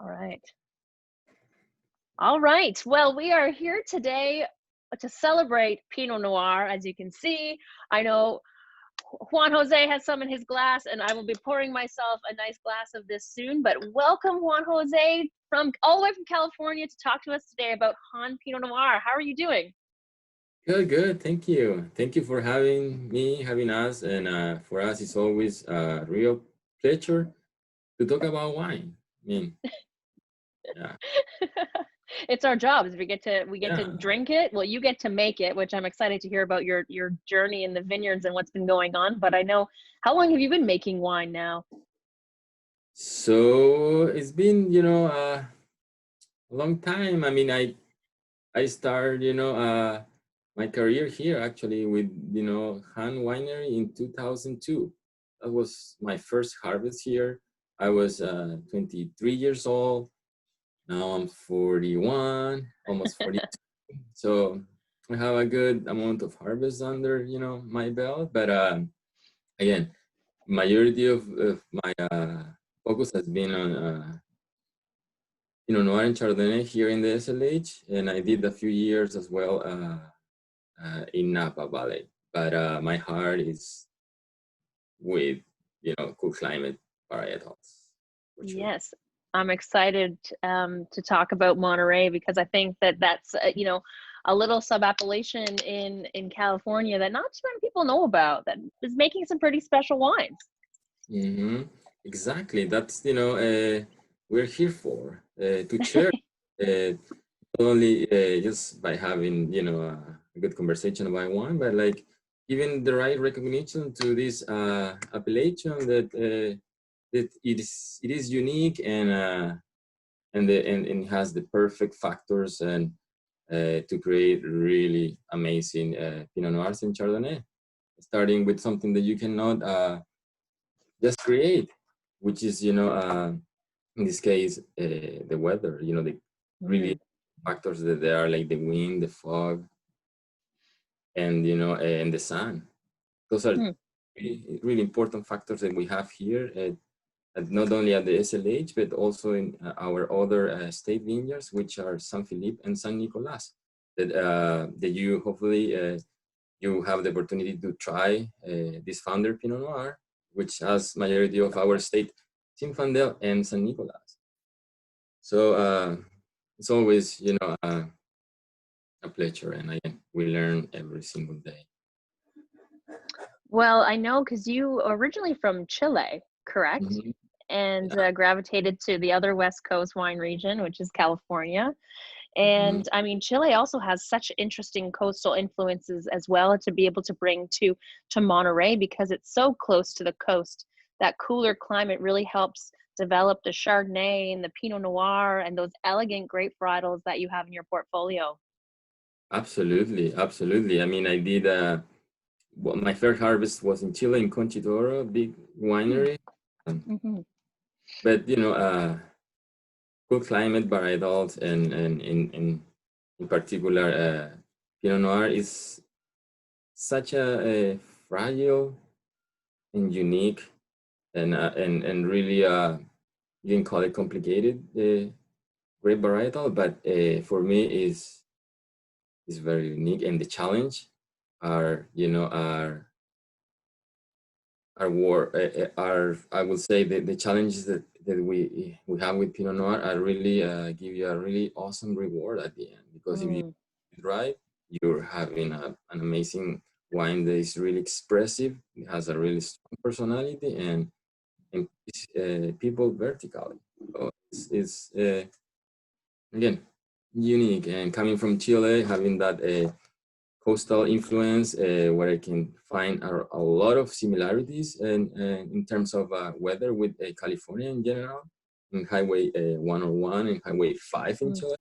All right. All right. Well, we are here today to celebrate Pinot Noir. As you can see, I know Juan Jose has some in his glass, and I will be pouring myself a nice glass of this soon. But welcome, Juan Jose, from all the way from California to talk to us today about Hahn Pinot Noir. How are you doing? Good, good. Thank you. Thank you for having me, having us. And for us, it's always a real pleasure to talk about wine. I mean, yeah, It's our jobs. We get to yeah. drink it. Well, you get to make it, which I'm excited to hear about your journey in the vineyards and what's been going on. But I know, how long have you been making wine now? So it's been, a long time. I mean, I started, my career here actually with, Hahn Winery in 2002. That was my first harvest here. I was 23 years old. Now I'm 41, almost 42. So I have a good amount of harvest under, my belt. But again, majority of my focus has been on, Noir and Chardonnay here in the SLH. And I did a few years as well in Napa Valley. But my heart is with, cool climate varietals, for sure. Yes, I'm excited to talk about Monterey because I think that that's a little sub-appellation in California that not too many people know about that is making some pretty special wines. Mm-hmm. Exactly. That's, we're here for to share not only just by having, a good conversation about wine, but like giving the right recognition to this appellation that it is unique and has the perfect factors and to create really amazing Pinot Noirs and Chardonnay, starting with something that you cannot just create, which is, in this case, the weather, the really Mm, factors that there are like the wind, the fog, and, and the sun. Those are mm, really, really important factors that we have here, not only at the SLH, but also in our other state vineyards, which are San Felipe and San Nicolas, that you hopefully you have the opportunity to try this Founder Pinot Noir, which has majority of our state, Zinfandel and San Nicolas. So it's always, a pleasure, and again, we learn every single day. Well, I know because you originally from Chile, correct? Mhm. And Yeah. gravitated to the other West Coast wine region, which is California. Mhm. And I mean, Chile also has such interesting coastal influences as well to be able to bring to Monterey because it's so close to the coast. That cooler climate really helps develop the Chardonnay and the Pinot Noir and those elegant grape varietals that you have in your portfolio. Absolutely, absolutely. I mean, I did. Well, my first harvest was in Chile in Conchitoro, big winery. Um, Mm-hmm. but cool climate varietals and in particular Pinot Noir is such a fragile and unique and really you can call it complicated grape varietal, but for me is very unique, and the challenge are are I would say the challenges that we have with Pinot Noir are really give you a really awesome reward at the end, because if you Mm. do it right, you're having an amazing wine that is really expressive. It has a really strong personality and people vertically. So it's again unique, and coming from Chile, having that coastal influence where I can find a lot of similarities and in terms of weather with California in general, in Highway 101 and Highway 5 in Mm. Chile.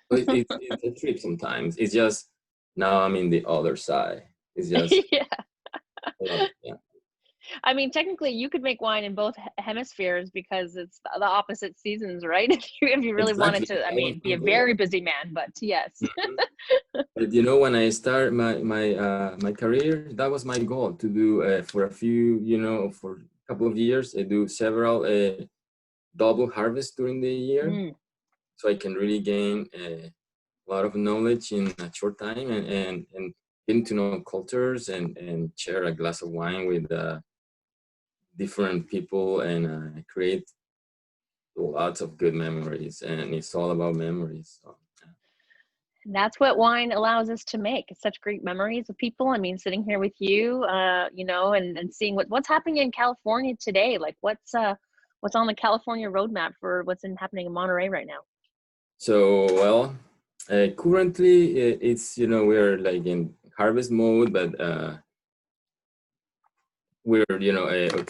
So it's a trip sometimes. It's just now I'm in the other side. It's just Yeah. I love it. Yeah, I mean, technically, you could make wine in both hemispheres because it's the opposite seasons, right? If you really wanted exactly. to, I That was mean, be my a goal. very busy man, but yes. Mhm. But when I start my career, that was my goal to do for a few, for a couple of years, I do several double harvest during the year, Mm. so I can really gain a lot of knowledge in a short time, and getting to know cultures, and share a glass of wine with different people, and create lots of good memories. And it's all about memories. So, And that's what wine allows us to make. It's such great memories with people. I mean, sitting here with you, you know, and seeing what's happening in California today. Like what's on the California roadmap for happening in Monterey right now? so well, currently it's, we're like in harvest mode, but we're,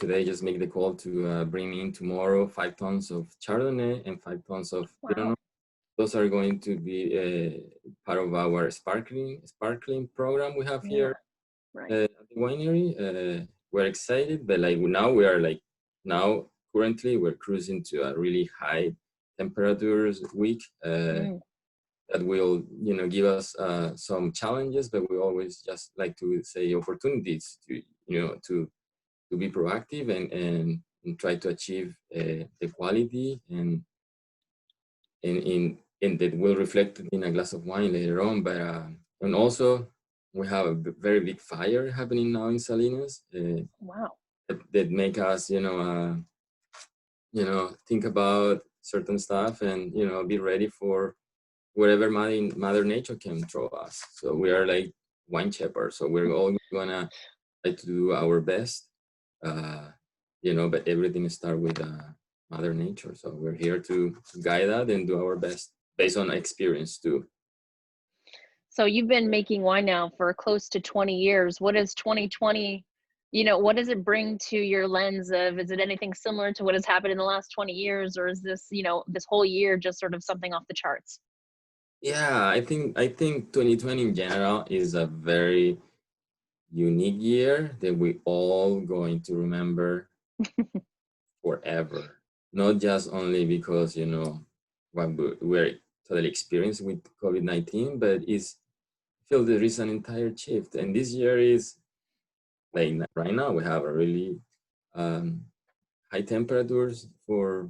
today just make the call to bring in tomorrow 5 tons of Chardonnay and 5 tons of Pinot. Wow. Those are going to be part of our sparkling program we have Yeah. here Right. at the winery. We're excited, but like now we are like now currently we're cruising to a really high temperatures week. Mm. That will, give us some challenges, but we always just like to say opportunities to, to be proactive, and try to achieve the quality, and that will reflect in a glass of wine later on. But and also we have a very big fire happening now in Salinas, Wow. that make us, think about certain stuff, and be ready for wherever mother nature can throw us. So we are like wine shepherds, so we're all gonna try to do our best, uh, but everything starts with mother nature. So we're here to guide that and do our best based on experience too. So you've been making wine now for close to 20 years. What is 2020, what does it bring to your lens of, is it anything similar to what has happened in the last 20 years? Or is this, this whole year just sort of something off the charts? Yeah, I think 2020 in general is a very unique year that we all going to remember forever. Not just only because, what we're totally experienced with COVID-19, but it's feel there is an entire shift. And this year is like right now we have a really um, high temperatures for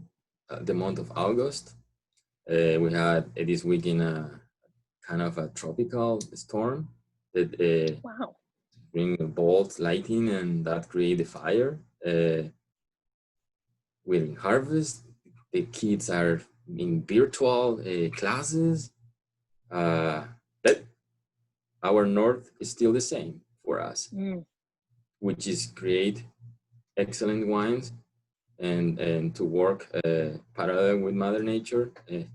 the month of August. We had this weekend a kind of a tropical storm that Wow. bring bolt lighting, and that create a fire. We're in harvest. The kids are in virtual classes. But our north is still the same for us, Mm. which is create excellent wines, and to work parallel with Mother Nature, and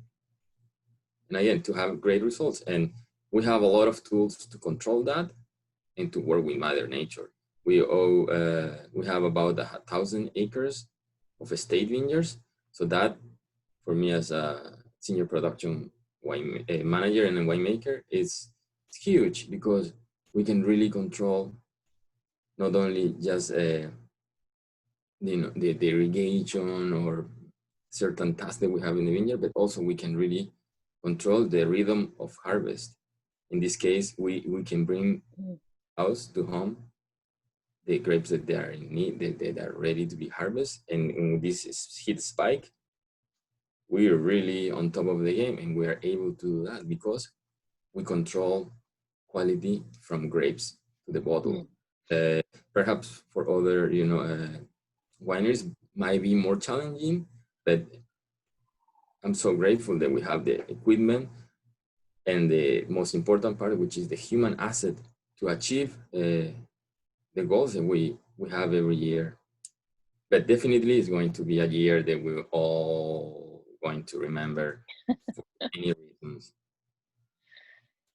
again to have great results. And we have a lot of tools to control that and to work with Mother Nature. We have about 1,000 acres of estate vineyards, so that for me as a senior production wine manager and a winemaker is huge, because we can really control not only just the irrigation or certain tasks that we have in the vineyard, but also we can really control the rhythm of harvest. In this case, we can bring Mm. house to home the grapes that they are in need, that are ready to be harvested. And in this heat spike, we are really on top of the game, and we are able to do that because we control quality from grapes to the bottle. Mm. Uh, Perhaps for other, wineries might be more challenging, but I'm so grateful that we have the equipment and the most important part, which is the human asset, to achieve the goals that we have every year. But definitely it's going to be a year that we're all going to remember for many reasons.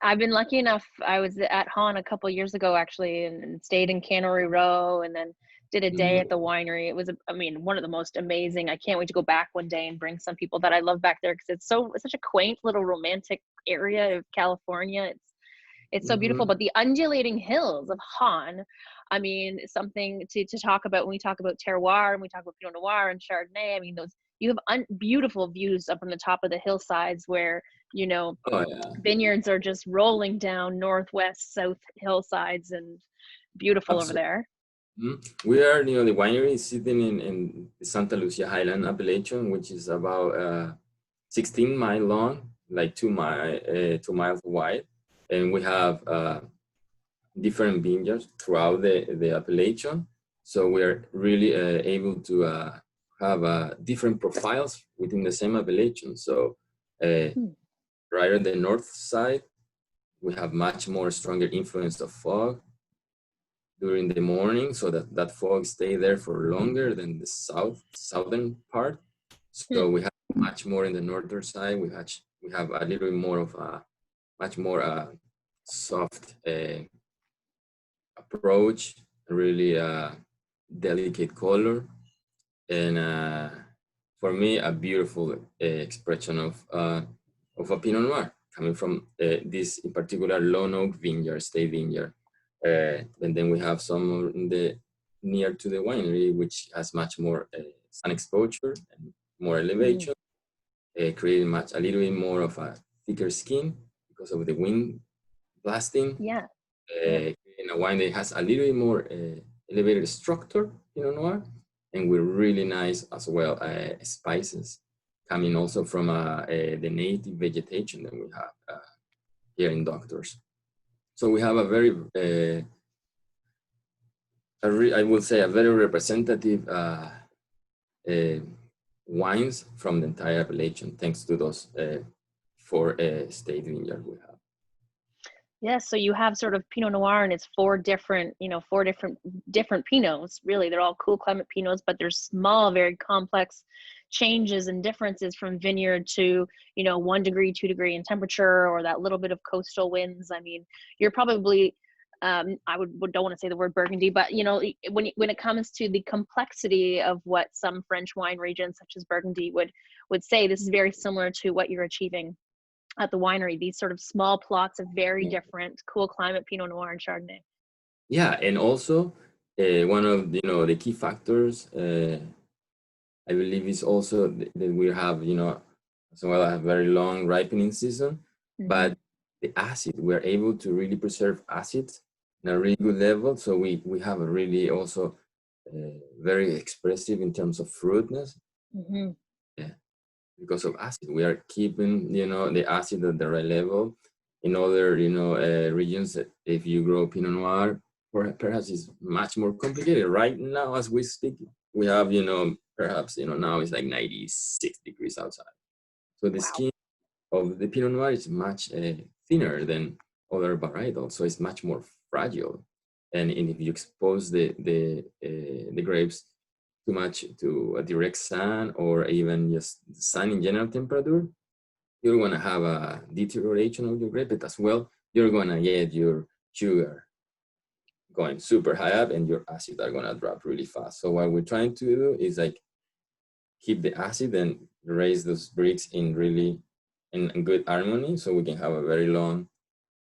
I've been lucky enough. I was at Hahn a couple years ago, actually, and stayed in Cannery Row, and then did a day at Mhm. the winery. It was, I mean, one of the most amazing. I can't wait to go back one day and bring some people that I love back there, because it's such a quaint little romantic area of California. It's so beautiful. Mhm. But the undulating hills of Hahn, I mean, something to talk about when we talk about terroir and we talk about Pinot Noir and Chardonnay. I mean, those, you have beautiful views up on the top of the hillsides where, Oh yeah, vineyards are just rolling down northwest, south hillsides, and beautiful over absolutely. there. We are, the winery is sitting in the Santa Lucia Highland appellation, which is about 16 mile long, like 2 miles wide, and we have different vineyards throughout the appellation. So we are really able to have different profiles within the same appellation. So right on the north side, we have much more stronger influence of fog during the morning, so that fog stay there for longer than the southern part. So we have much more in the northern side. We have a little bit more of a much more soft approach, really delicate color, and for me a beautiful expression of a Pinot Noir coming from this in particular Lone Oak Vineyard, State Vineyard. And then we have some in the near to the winery, which has much more sun exposure and more elevation, creating a little bit more of a thicker skin because of the wind blasting. Yeah. In a wine that has a little bit more elevated structure, Pinot Noir, and with really nice as well spices coming also from the native vegetation that we have here in Doctors. So we have a very, I would say, a very representative wines from the entire appellation, thanks to those 4 state vineyards we have. Yes, so you have sort of Pinot Noir, and it's 4 different Pinots. Really, they're all cool climate Pinots, but they're small, very complex changes and differences from vineyard to 1 degree, 2 degree in temperature, or that little bit of coastal winds. I mean, you're probably don't want to say the word Burgundy, but when it comes to the complexity of what some French wine regions such as Burgundy would say, this is very similar to what you're achieving at the winery, these sort of small plots of very different cool climate Pinot Noir and Chardonnay. Yeah, and also one of the key factors I believe is also that we have as well a very long ripening season, but the acid, we're able to really preserve acid in a really good level. So we have a really also very expressive in terms of fruitness. Yeah, because of acid, we are keeping the acid at the right level. In other regions, if you grow Pinot Noir, perhaps it's much more complicated. Right now, as we speak, we have perhaps now it's like 96 degrees outside. So the skin of the Pinot Noir is much thinner than other varietals, so it's much more fragile. And if you expose the grapes too much to a direct sun or even just sun in general temperature, you're going to have a deterioration of your grape, but as well, you're going to get your sugar going super high up and your acid are going to drop really fast. So what we're trying to do is like keep the acid and raise those bricks in good harmony, so we can have a very long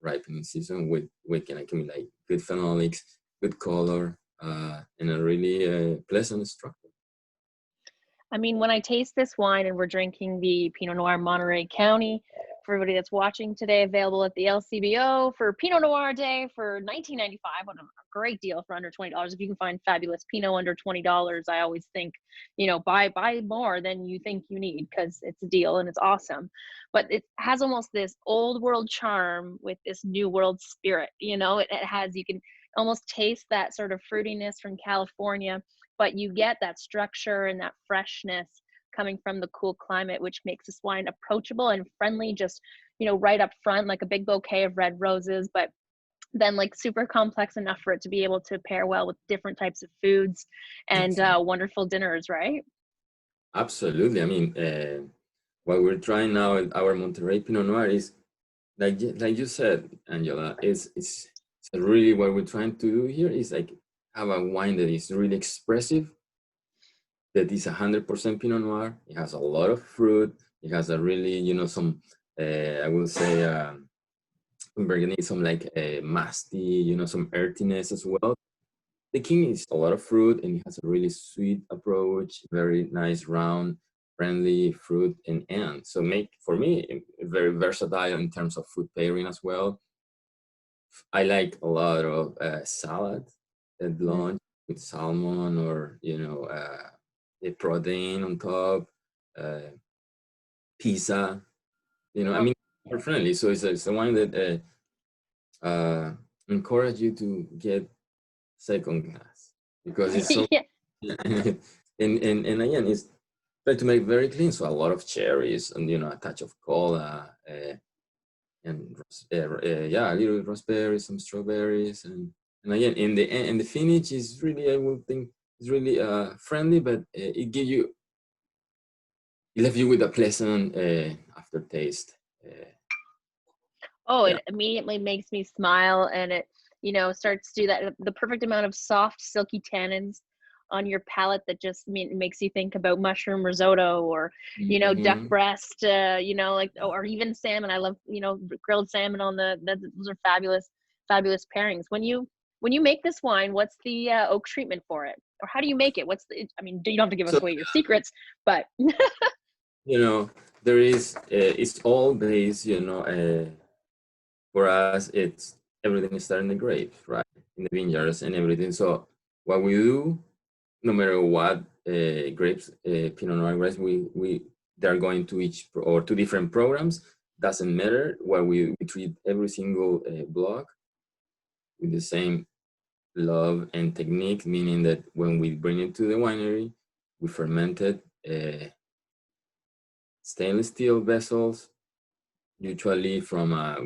ripening season we can accumulate good phenolics, good color, and a really pleasant structure. I mean, when I taste this wine, and we're drinking the Pinot Noir Monterey County, for everybody that's watching today, available at the LCBO for Pinot Noir Day for $19.95, on a great deal for under $20. If you can find fabulous Pinot under $20, I always think, buy more than you think you need, because it's a deal and it's awesome. But it has almost this old world charm with this new world spirit. It has, you can almost taste that sort of fruitiness from California, but you get that structure and that freshness coming from the cool climate, which makes this wine approachable and friendly, just right up front, like a big bouquet of red roses, but then like super complex enough for it to be able to pair well with different types of foods and wonderful dinners, right? Absolutely. I mean, what we're trying now at our Monterey Pinot Noir is, like you said, Angela, it's really what we're trying to do here is like have a wine that is really expressive, that is 100% Pinot Noir. It has a lot of fruit. It has a really, some, I will say, in Burgundy, some like musty, some earthiness as well. The king is a lot of fruit, and it has a really sweet approach, very nice, round, friendly fruit and so for me, very versatile in terms of food pairing as well. I like a lot of salad at lunch. with salmon or a protein on top, pizza. I mean, are friendly. So it's a wine that encourage you to get second class because it's so Yeah. and again it's try to make very clean. So a lot of cherries and a touch of cola and yeah, a little raspberries, some strawberries, and again in the finish is really I would think is really friendly, but it left you with a pleasant aftertaste. Oh, Yeah. it immediately makes me smile, and it, starts to do that the perfect amount of soft, silky tannins on your palate that just makes you think about mushroom risotto or, duck Mhm. breast, like, or even salmon. I love, grilled salmon on those are fabulous, fabulous pairings. When you make this wine, what's the oak treatment for it? Or how do you make it? I mean, you don't have to give So us away your secrets, but there is it's all based for us it's everything is starting the grapes, right, in the vineyards and everything. So what we do, no matter what grapes, Pinot Noir grapes, we they're going to or to different programs. Doesn't matter. What we treat every single block with the same love and technique, meaning that when we bring it to the winery, we ferment it stainless steel vessels. Usually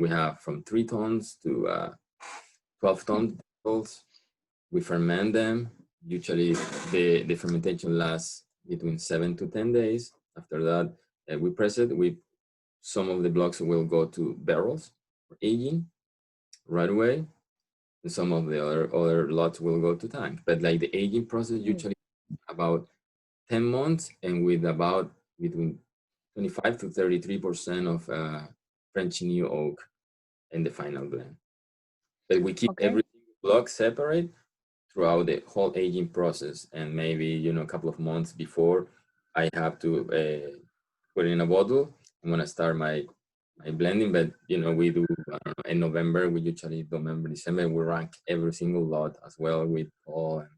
we have from 3 tons to 12-ton vessels. We ferment them. Usually the fermentation lasts between 7 to 10 days. After that, we press it. Some of the blocks will go to barrels for aging right away, and some of the other lots will go to tank. But like the aging process usually about 10 months, and with about between 25 to 33% of French new oak in the final blend. But we keep okay. every single block separate throughout the whole aging process, and maybe a couple of months before I have to put it in a bottle. I'm gonna start my blending, but we do I don't know, in November. We usually November, December we rank every single lot as well with Paul and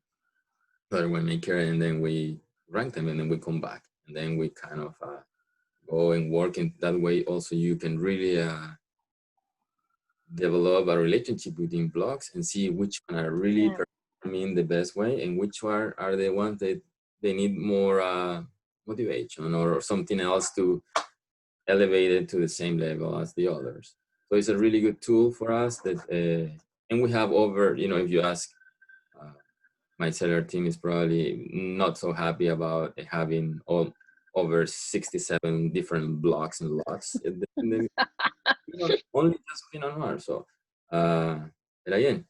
other winemaker, and then we rank them, and then we come back, and then we kind of go and work in that way. Also, you can really develop a relationship within blogs and see which one are really Yeah. performing the best way and which one are the ones that they need more motivation or something else to elevate it to the same level as the others. So it's a really good tool for us that, and we have over, if you ask, uh, my seller team is probably not so happy about having all over 67 different blocks and lots. Only just Pinot Noir. So, but again,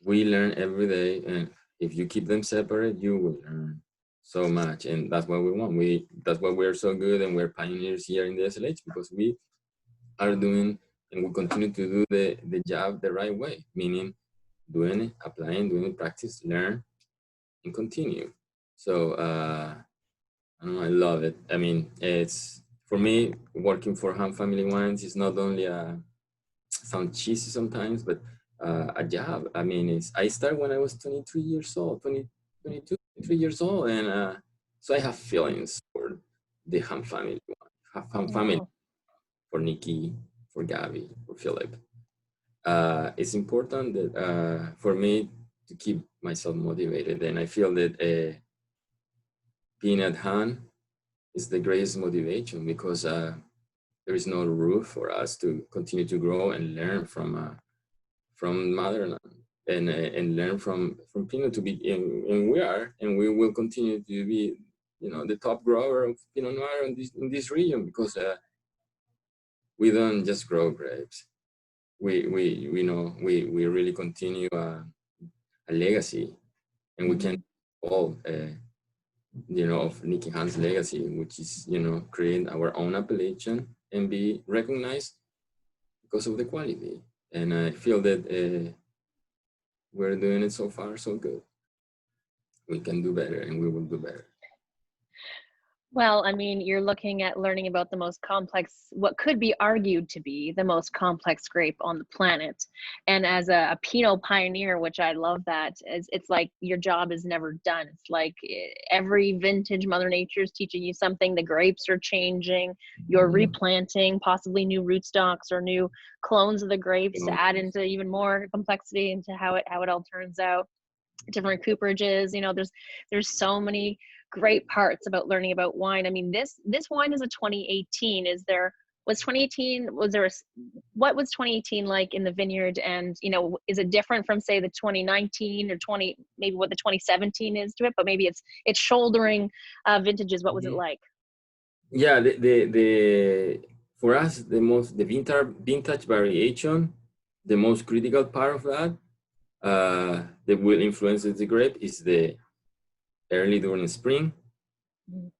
we learn every day, and if you keep them separate, you will learn so much, and that's what we want. That's why we're so good, and we're pioneers here in the SLH because we are doing and we continue to do the job the right way, meaning doing it, applying, doing it, practice, learn, and continue. So I don't know, I love it. I mean, it's for me working for Hahn Family Wines is not only a sound cheesy sometimes, but a job. I mean, I started when I was 23 years old, 20, 22, 23 years old, and so I have feelings for the Ham family, Ham family, Oh. for Nikki, for Gabby, for Philip. It's important that for me to keep myself motivated, and I feel that being at Hahn is the greatest motivation because there is no roof for us to continue to grow and learn from motherland and learn from Pinot to be and we will continue to be the top grower of Pinot Noir in this region because we don't just grow grapes. We really continue a legacy, and we can all of Nicky Hahn's legacy, which is create our own appellation and be recognized because of the quality. And I feel that we're doing it so far so good. We can do better, and we will do better. Well, I mean, you're looking at learning about the most complex, what could be argued to be the most complex grape on the planet. And as a Pinot pioneer, which I love that, is it's like your job is never done. It's like every vintage, Mother Nature is teaching you something. The grapes are changing. You're Mhm. replanting, possibly new rootstocks or new clones of the grapes to So, add into even more complexity into how it all turns out. Different cooperages, there's so many great parts about learning about wine. I mean, this wine is a 2018. Was 2018, what was 2018 like in the vineyard? And is it different from, say, the 2019 or 20, maybe what the 2017 is to it, but maybe it's shouldering vintages? What was it mhm. like? Yeah, the for us the vintage variation, the most critical part of that that will influence the grape is the early during spring Mhm.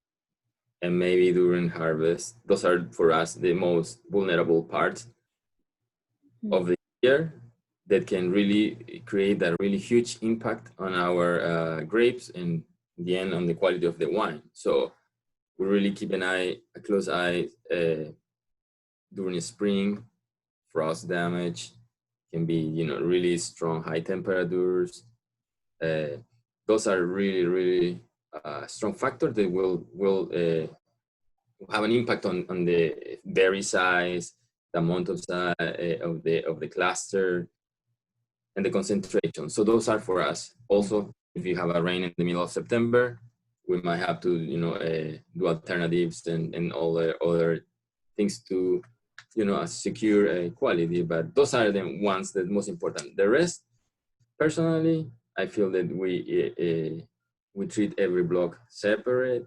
and maybe during harvest. Those are for us the most vulnerable parts of the year that can really create a really huge impact on our grapes and in the end on the quality of the wine. So we really keep a close eye during spring. Frost damage can be, really strong high temperatures. Uh, those are really, really strong factors that will have an impact on the berry size, the amount of size of the cluster, and the concentration. So those are for us. Also, if you have a rain in the middle of September, we might have to, do alternatives and all the other things to, secure quality. But those are the ones that most important. The rest, personally, I feel that we treat every block separate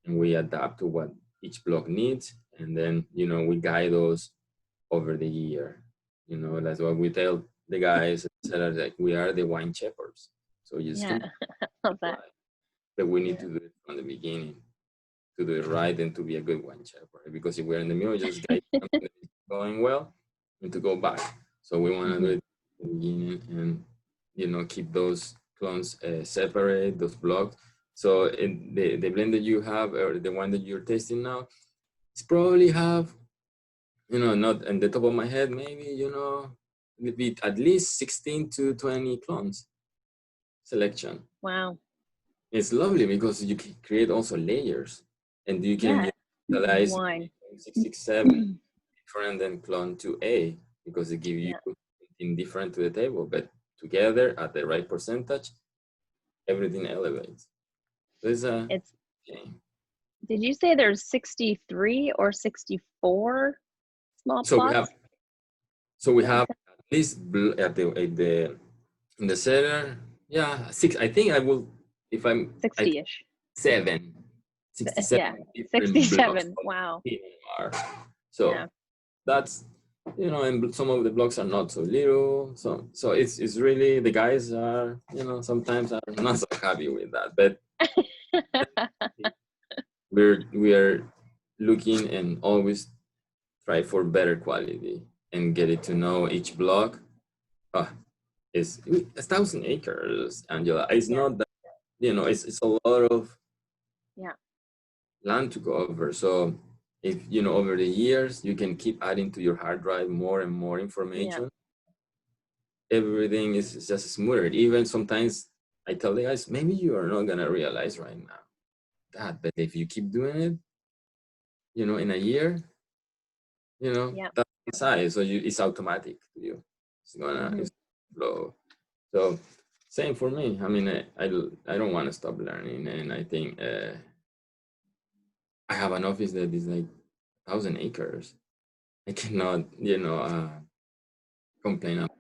and we adapt to what each block needs, and then we guide those over the year. That's what we tell the guys, etc. Like we are the wine shepherds, so you just Yeah. can Love that. but we need Yeah. to do it from the beginning to do it right and to be a good wine shepherd. Because if we're in the middle, just guide them that it's going well and to go back. So we want to do Mhm. it at the beginning and keep those clones separate, those blocks. So the blend that you have or the one that you're tasting now, it's probably have not on the top of my head, maybe maybe at least 16 to 20 clones selection. Wow. It's lovely because you can create also layers, and you can Yeah. utilize Wine. 667 different than clone 2A because they give you Yeah. something different to the table, but together at the right percentage, everything elevates. There's a It's game. Did you say there's 63 or 64 small So we have plots? so we What you have said? at least at the in the center, yeah, six. I think I will if I'm I 60-ish. seven, 67 Yeah. different blocks 67. of Wow. Pinot Noir. So Yeah. that's and some of the blocks are not so little. So it's really the guys are sometimes are not so happy with that, but we are looking and always try for better quality and get it to know each block. Uh, is 1,000 acres, Angela. It's Yeah. not that it's a lot of Yeah. land to go over. So if over the years you can keep adding to your hard drive more and more Yeah. information, everything is just smoother. Even sometimes I tell the guys, maybe you are not gonna realize right now that, but if you keep doing it, in a year, Yeah. that's the size. So it's automatic to you. Hmm. It's flow. So same for me. I mean, I don't want to stop learning, and I think I have an office that is like 1,000 acres. I cannot, complain about,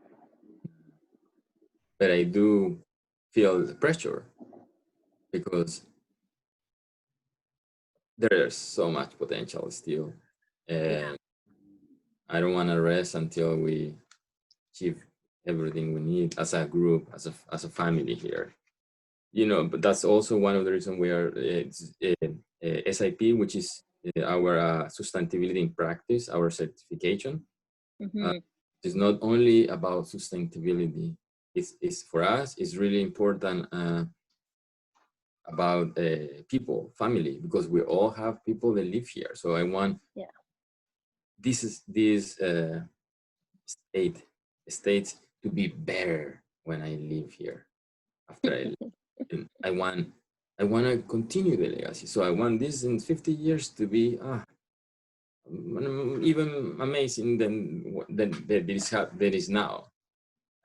but I do feel the pressure because there's so much potential still, Yeah. and I don't want to rest until we achieve everything we need as a group, as a family here. But that's also one of the reasons we are SIP, which is our sustainability in practice, our certification. Uh, Hmm. it's not only about sustainability. It's for us. It's really important about people, family, because we all have people that live here. So I want this state to be better when I live here. After I want to continue the legacy. So I want this in 50 years to be even amazing than that is now.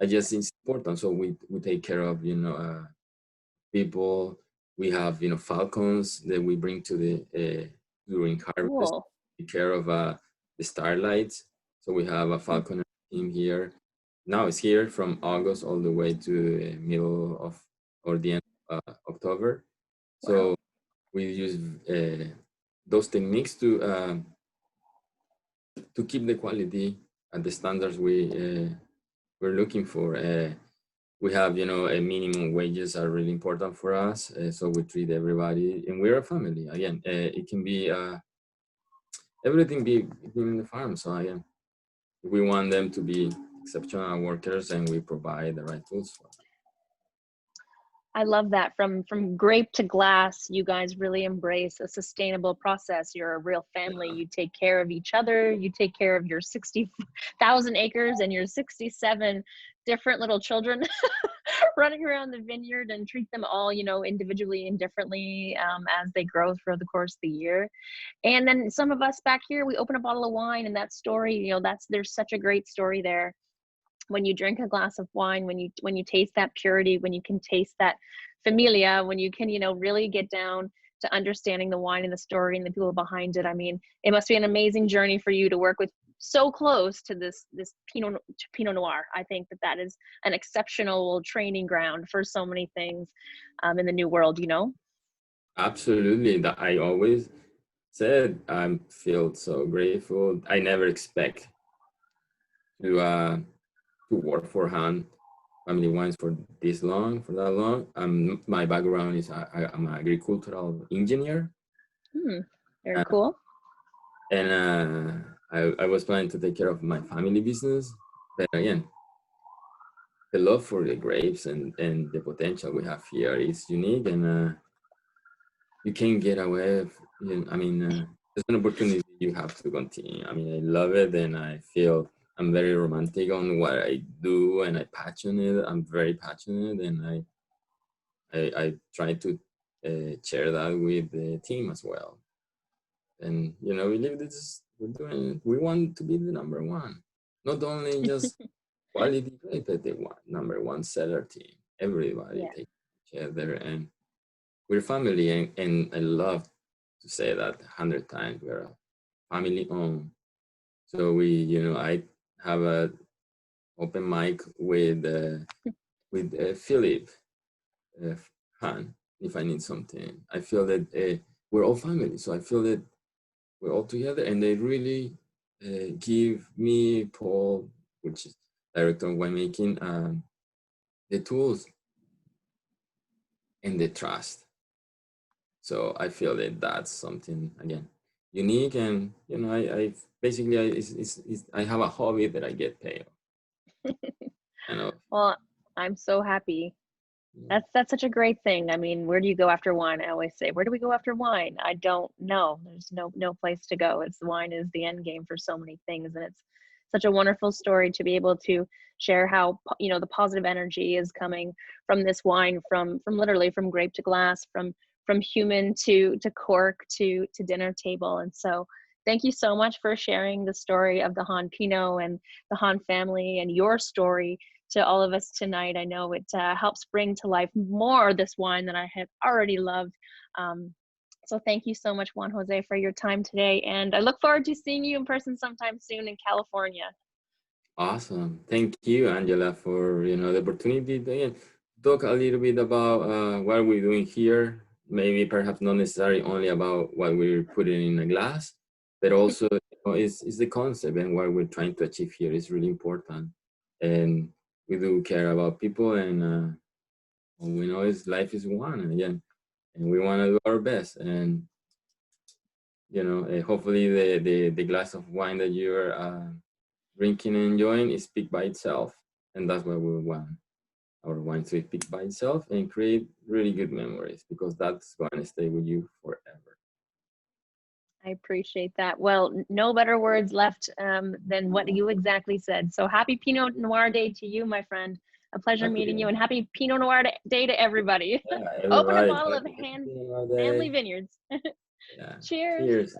I just think it's important. So we take care of people. We have falcons that we bring to the during harvest. Cool. Take care of the starlights. So we have a falconer team here. Now it's here from August all the way to the middle of or the end of October. So Wow. we use those techniques to keep the quality at the standards we're looking for. We have a minimum wages are really important for us, so we treat everybody, and we're a family. Again, it can be everything be in the farm. So again, we want them to be exceptional workers, and we provide the right tools for them. I love that. From grape to glass, you guys really embrace a sustainable process. You're a real family. You take care of each other. You take care of your 60,000 acres and your 67 different little children running around the vineyard, and treat them all, individually and differently as they grow throughout the course of the year. And then some of us back here, we open a bottle of wine, and that story, there's such a great story there. When you drink a glass of wine, when you taste that purity, when you can taste that familia, when you can really get down to understanding the wine and the story and the people behind it. I mean, it must be an amazing journey for you to work with so close to this Pinot Noir. I think that is an exceptional training ground for so many things in the new world. Absolutely, that I always said I feel so grateful. I never expect to work for Hahn Family Wines for that long. My background is I'm an agricultural engineer. Very cool. And I was planning to take care of my family business, but again, the love for the grapes and the potential we have here is unique, and you can't get away. I mean, it's an opportunity you have to continue. I mean, I love it, and I feel I'm very romantic on what I do, and I'm very passionate, and I try to share that with the team as well. And we live this. We want to be the number one, not only just quality grape, but the number one seller team. Everybody takes each other, and we're family, and I love to say that 100 times. We're a family owned. So I have a open mic with Philip Hahn if I need something. I feel that we're all family, so I feel that we're all together, and they really give me, Paul, which is director of winemaking, the tools and the trust. So I feel that that's something, again, unique, and I basically I have a hobby that I get paid. Well, I'm so happy. That's such a great thing. I mean, where do you go after wine? I always say, where do we go after wine? I don't know. There's no place to go. Wine is the end game for so many things, and it's such a wonderful story to be able to share how the positive energy is coming from this wine, from literally from grape to glass, from human to cork to dinner table. And so thank you so much for sharing the story of the Hahn Pinot and the Hahn family and your story to all of us tonight. I know it helps bring to life more this wine that I have already loved. So thank you so much, Juan Jose, for your time today. And I look forward to seeing you in person sometime soon in California. Awesome. Thank you, Angela, for the opportunity to talk a little bit about what we're doing here. Maybe perhaps not necessarily only about what we're putting in a glass, but also is the concept, and what we're trying to achieve here is really important. And we do care about people, and all we know is life is one, and again, and we want to do our best. And hopefully the glass of wine that you're drinking and enjoying is speak by itself, and that's what we want. our wines we pick by itself and create really good memories, because that's going to stay with you forever. I appreciate that. Well, no better words left than what you exactly said. So happy Pinot Noir Day to you, my friend. A pleasure meeting you, and happy Pinot Noir Day to everybody. Yeah, Open a everybody. bottle of Happy Family Day. Vineyards. Yeah. Cheers. Cheers.